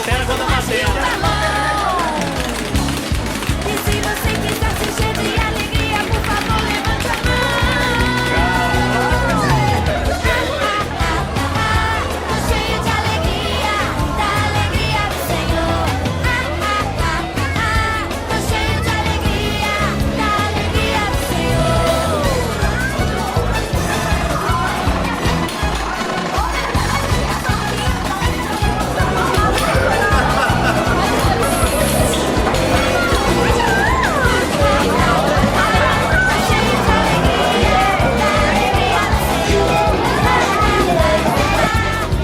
batera quando a batera. E se você quiser se encher de alegria, por favor, levante a mão. Tô cheio de alegria, da alegria do Senhor. Tô cheio de alegria, da alegria do Senhor.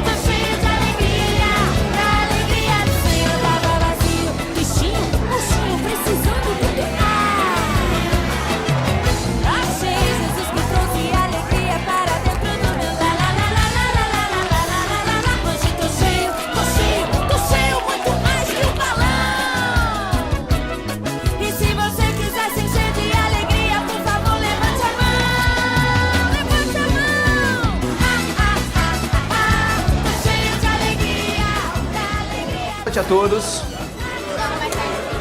Tô cheio de alegria, da alegria do Senhor. Tava vazio, bichinho, murchinho, precisando beber. Achei Jesus que trouxe alegria para dentro do meu la la la la la la la la la la la la. Hoje tô cheio, muito mais que um balão. E se você quiser se encher de alegria, por favor, levante a mão. Levante a mão. Tô cheio de alegria, da alegria. Boa noite a todos.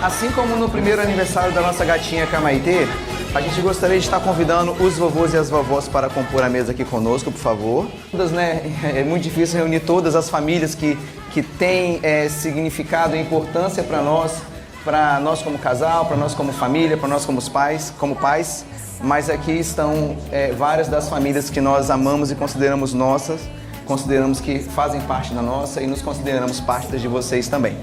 Assim como no primeiro aniversário da nossa gatinha Camaitê, a gente gostaria de estar convidando os vovôs e as vovós para compor a mesa aqui conosco, por favor. Todas, né? É muito difícil reunir todas as famílias que têm significado e importância para nós como casal, para nós como família, para nós como pais. Mas aqui estão várias das famílias que nós amamos e consideramos nossas, consideramos que fazem parte da nossa e nos consideramos parte das de vocês também.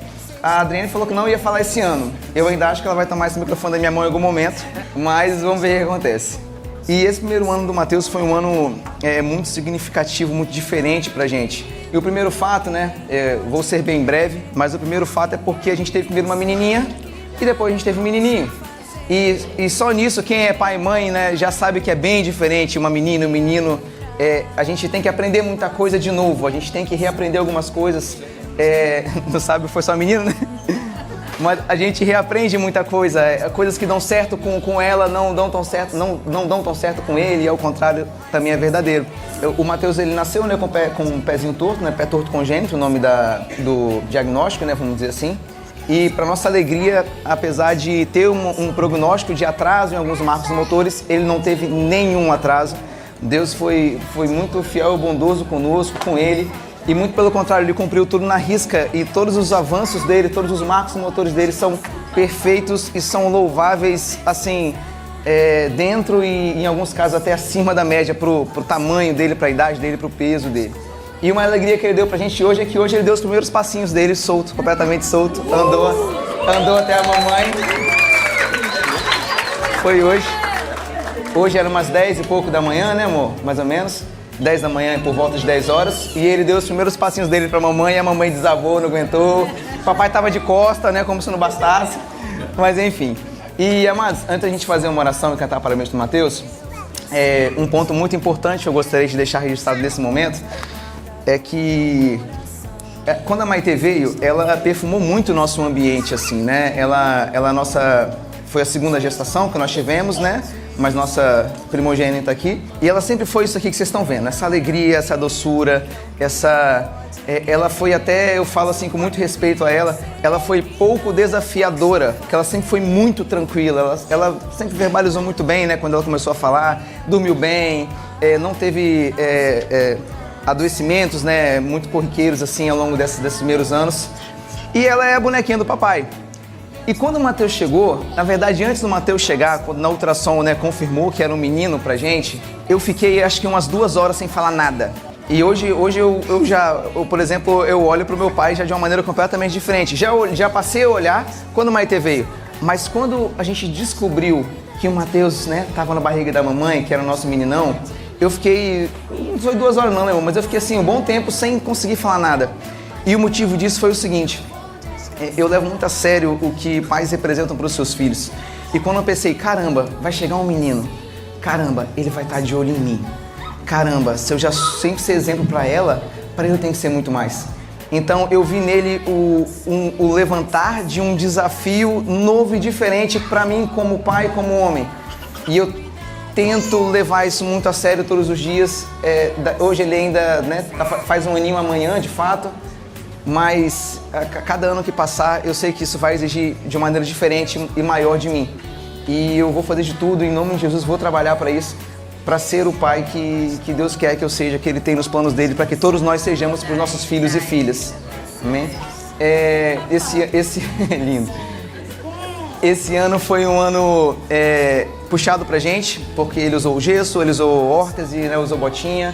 A Adriane falou que não ia falar esse ano. Eu ainda acho que ela vai tomar esse microfone da minha mão em algum momento, mas vamos ver o que acontece. E esse primeiro ano do Mateus foi um ano muito significativo, muito diferente pra gente. E o primeiro fato, né, vou ser bem breve, mas o primeiro fato é porque a gente teve primeiro uma menininha e depois a gente teve um menininho. E só nisso, quem é pai e mãe, né, já sabe que é bem diferente, uma menina, um menino. A gente tem que aprender muita coisa de novo, a gente tem que reaprender algumas coisas. Não sabe, foi só a menina, né? Mas a gente reaprende muita coisa, coisas que dão certo com ela não dão tão certo com ele, e ao contrário também é verdadeiro. O Mateus, ele nasceu, né, com um pezinho torto, né, pé torto congênito, o nome do diagnóstico, né, vamos dizer assim. E para nossa alegria, apesar de ter um prognóstico de atraso em alguns marcos motores, ele não teve nenhum atraso. Deus foi muito fiel e bondoso conosco, com ele. E muito pelo contrário, ele cumpriu tudo na risca e todos os avanços dele, todos os marcos motores dele são perfeitos e são louváveis, assim, dentro e em alguns casos até acima da média pro tamanho dele, pra idade dele, pro peso dele. E uma alegria que ele deu pra gente hoje é que hoje ele deu os primeiros passinhos dele solto, completamente solto, andou até a mamãe. Foi hoje. Hoje era umas 10 e pouco da manhã, né, amor? Mais ou menos. 10 da manhã, por volta de 10 horas, e ele deu os primeiros passinhos dele pra mamãe, e a mamãe desabou, não aguentou. O papai tava de costa, né, como se não bastasse, mas enfim. E, amados, antes da gente fazer uma oração e cantar parabéns do Mateus, um ponto muito importante que eu gostaria de deixar registrado nesse momento é que quando a Maitê veio, ela perfumou muito o nosso ambiente, assim, né? Ela foi a segunda gestação que nós tivemos, né? Mas nossa primogênita aqui. E ela sempre foi isso aqui que vocês estão vendo. Essa alegria, essa doçura, ela foi até, eu falo assim com muito respeito a ela foi pouco desafiadora, porque ela sempre foi muito tranquila. Ela sempre verbalizou muito bem, né? Quando ela começou a falar, dormiu bem, não teve adoecimentos, né? Muito corriqueiros assim ao longo desses primeiros anos. E ela é a bonequinha do papai. E quando o Mateus chegou, na verdade, antes do Mateus chegar, quando na ultrassom, né, confirmou que era um menino pra gente, eu fiquei, acho que umas 2 horas sem falar nada. E hoje eu por exemplo, eu olho pro meu pai já de uma maneira completamente diferente. Já passei a olhar quando o Maitê veio. Mas quando a gente descobriu que o Mateus, né, tava na barriga da mamãe, que era o nosso meninão, eu fiquei, não foi 2 horas não, né, mas eu fiquei assim, um bom tempo sem conseguir falar nada. E o motivo disso foi o seguinte: eu levo muito a sério o que pais representam para os seus filhos. E quando eu pensei, caramba, vai chegar um menino, caramba, ele vai estar de olho em mim. Caramba, se eu já sempre ser exemplo para ele tem que ser muito mais. Então eu vi nele o levantar de um desafio novo e diferente para mim como pai, como homem. E eu tento levar isso muito a sério todos os dias. Hoje ele ainda, né, faz um aninho amanhã, de fato. mas a cada ano que passar, eu sei que isso vai exigir de uma maneira diferente e maior de mim. E eu vou fazer de tudo, em nome de Jesus, vou trabalhar para isso, para ser o pai que Deus quer que eu seja, que Ele tem nos planos dele, para que todos nós sejamos para os nossos filhos e filhas. Amém? Lindo. Esse ano foi um ano puxado pra gente, porque ele usou o gesso, ele usou órtese, né, usou botinha,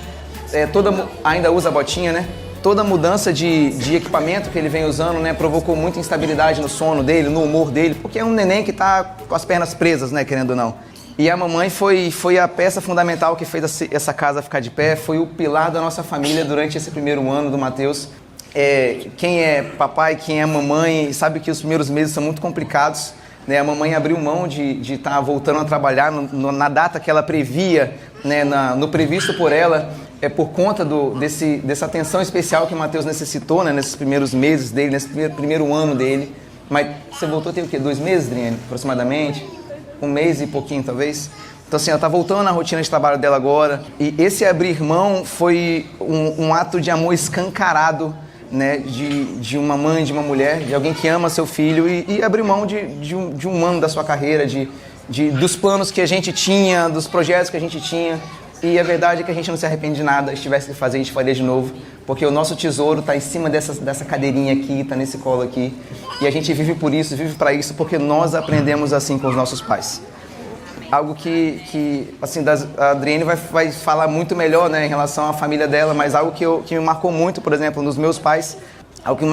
ainda usa botinha, né? Toda mudança de equipamento que ele vem usando, né, provocou muita instabilidade no sono dele, no humor dele, porque é um neném que tá com as pernas presas, né, querendo ou não. E a mamãe foi a peça fundamental que fez essa casa ficar de pé, foi o pilar da nossa família durante esse primeiro ano do Mateus. Quem é papai, quem é mamãe, sabe que os primeiros meses são muito complicados, né? A mamãe abriu mão de estar voltando a trabalhar na data que ela previa, né, no previsto por ela, por conta dessa atenção especial que o Mateus necessitou, né, nesses primeiros meses dele, nesse primeiro ano dele. Mas você voltou tem o quê? 2 meses, Adriane, aproximadamente? 1 mês e pouquinho, talvez? Então, assim, ela está voltando na rotina de trabalho dela agora. E esse abrir mão foi um ato de amor escancarado, né, de uma mãe, de uma mulher, de alguém que ama seu filho e abrir mão de um ano da sua carreira, dos planos que a gente tinha, dos projetos que a gente tinha. E a verdade é que a gente não se arrepende de nada. Se tivesse que fazer, a gente faria de novo, porque o nosso tesouro está em cima dessa cadeirinha aqui, está nesse colo aqui. E a gente vive por isso, vive para isso, porque nós aprendemos assim com os nossos pais. Algo que assim, a Adriane vai falar muito melhor, né, em relação à família dela, mas algo que me marcou muito, por exemplo, nos meus pais, algo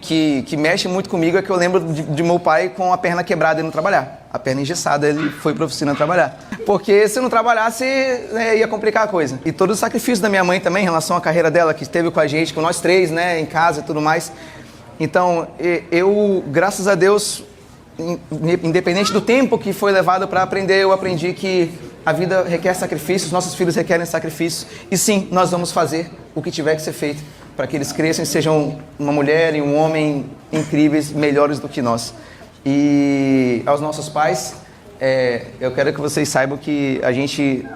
que mexe muito comigo é que eu lembro de meu pai com a perna quebrada indo trabalhar. A perna engessada, ele foi para a oficina trabalhar. Porque se não trabalhasse, né, ia complicar a coisa. E todo o sacrifício da minha mãe também, em relação à carreira dela, que esteve com a gente, com nós 3, né, em casa e tudo mais. Então, eu, graças a Deus, independente do tempo que foi levado para aprender, eu aprendi que a vida requer sacrifícios, nossos filhos requerem sacrifícios. E sim, nós vamos fazer o que tiver que ser feito para que eles cresçam e sejam uma mulher e um homem incríveis, melhores do que nós. E aos nossos pais, eu quero que vocês saibam que a gente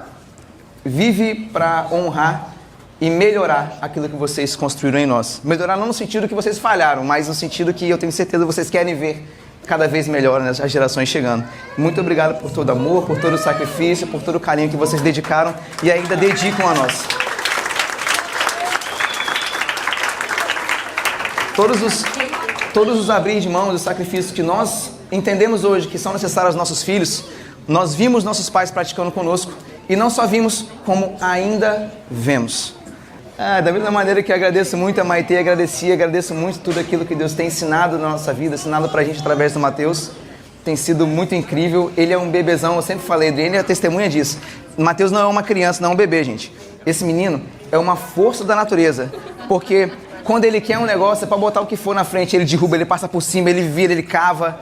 vive para honrar e melhorar aquilo que vocês construíram em nós. Melhorar não no sentido que vocês falharam, mas no sentido que eu tenho certeza que vocês querem ver cada vez melhor, né, as gerações chegando. Muito obrigado por todo o amor, por todo o sacrifício, por todo o carinho que vocês dedicaram e ainda dedicam a nós. Todos os abrir de mãos, os sacrifícios que nós entendemos hoje que são necessários aos nossos filhos, nós vimos nossos pais praticando conosco e não só vimos, como ainda vemos. Da mesma maneira que eu agradeço muito a Maitê, agradeço muito tudo aquilo que Deus tem ensinado na nossa vida, ensinado pra gente através do Mateus. Tem sido muito incrível. Ele é um bebezão, eu sempre falei, Adriane é testemunha disso. Mateus não é uma criança, não é um bebê, gente. Esse menino é uma força da natureza, porque quando ele quer um negócio, é pra botar o que for na frente, ele derruba, ele passa por cima, ele vira, ele cava.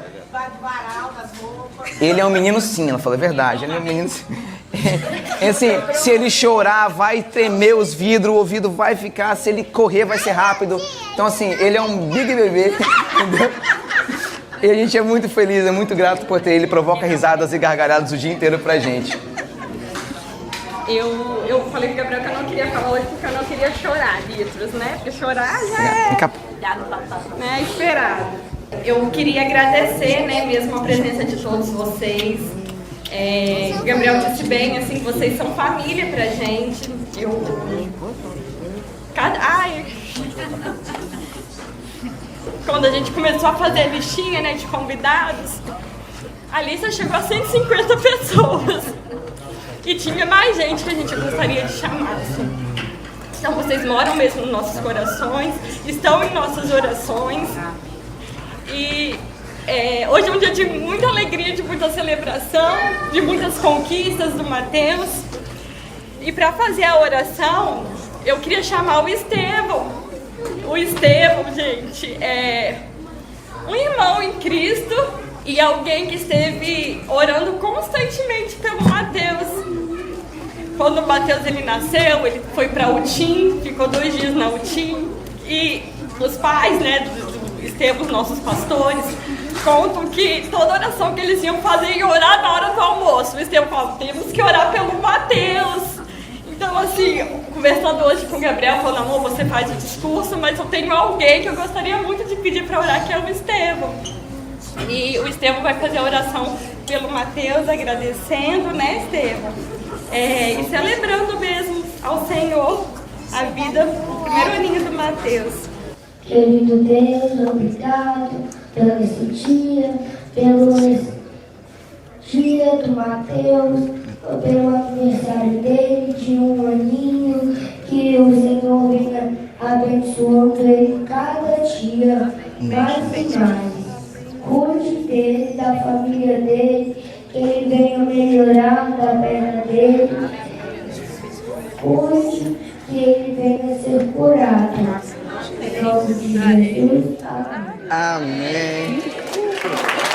Ele é um menino sim, ela falou, é verdade, ele é um menino sim. Assim, se ele chorar, vai tremer os vidros, o ouvido vai ficar, se ele correr, vai ser rápido. Então, assim, ele é um big bebê, entendeu? E a gente é muito feliz, é muito grato por ter ele, provoca risadas e gargalhadas o dia inteiro pra gente. Eu falei com o Gabriel que eu não queria falar hoje porque eu não queria chorar litros, né? Porque chorar já é esperado. Eu queria agradecer, né, mesmo a presença de todos vocês. O Gabriel disse bem, assim, vocês são família pra gente. Quando a gente começou a fazer a listinha, né, de convidados, a lista chegou a 150 pessoas. E tinha mais gente que a gente gostaria de chamar, assim. Então vocês moram mesmo nos nossos corações, estão em nossas orações. E hoje é um dia de muita alegria, de muita celebração, de muitas conquistas do Mateus. E para fazer a oração, eu queria chamar o Estevão. O Estevão, gente, é um irmão em Cristo e alguém que esteve orando constantemente pelo Mateus. Quando o Mateus ele nasceu, ele foi para UTIM, ficou 2 dias na UTIM. E os pais, né, do Estevão, nossos pastores, contam que toda oração que eles iam fazer ia orar na hora do almoço. O Estevão falava, temos que orar pelo Mateus. Então, assim, conversando hoje com o Gabriel, falando, amor, você faz o discurso, mas eu tenho alguém que eu gostaria muito de pedir para orar, que é o Estevão. E o Estevão vai fazer a oração pelo Mateus, agradecendo, né, Estevão? E celebrando mesmo ao Senhor a vida do primeiro aninho do Mateus. Querido Deus, obrigado pelo esse dia, pelo dia do Mateus, pelo aniversário dele de 1 aninho, que o Senhor venha abençoando ele cada dia, mais e mais. Cuide dele, da família dele, que ele venha melhorar da perna dele. Cuide que ele venha ser curado. Em nome de Jesus. Amém. Amém.